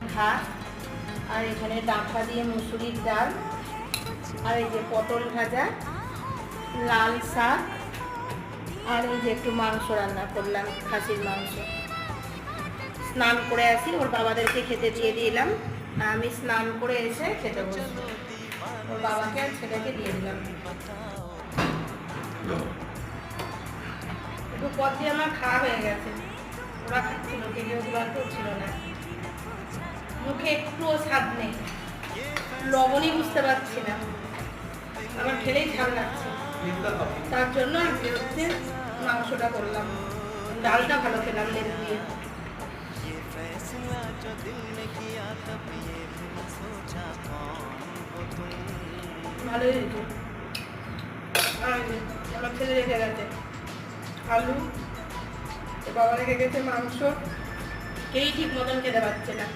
ভাত, আর এখানে ডাঁটা দিয়ে মুসুরির ডাল, আর এই যে পটল ভাজা, লাল শাক, আর এই যে একটু মাংস রান্না করলাম, খাসির মাংস। স্নান করে আসি, ওর বাবাদেরকে খেতে দিয়ে দিলাম, আমি স্নান করে এসে খেতে বসবো। ওর বাবাকে আর ছেলেকে দিয়ে দিলাম। একটু পর দিয়ে আমার খাওয়া হয়ে গেছে, ওরা খাচ্ছিল, কেউ দুবার করছিল না। মুখে একটুও স্বাদ নেই, লবণই বুঝতে পারছি না, আমার খেলেই ঝাল লাগছে। তার জন্য আজকে হচ্ছে মাংসটা করলাম, ডালটা ভালো খেলাম লেবু দিয়ে। ভালোই হয়েছে। আমার ছেলে রেখে গেছে আলু, বাবা রেখে গেছে মাংস, কেই ঠিক মতন খেতে পারছে না।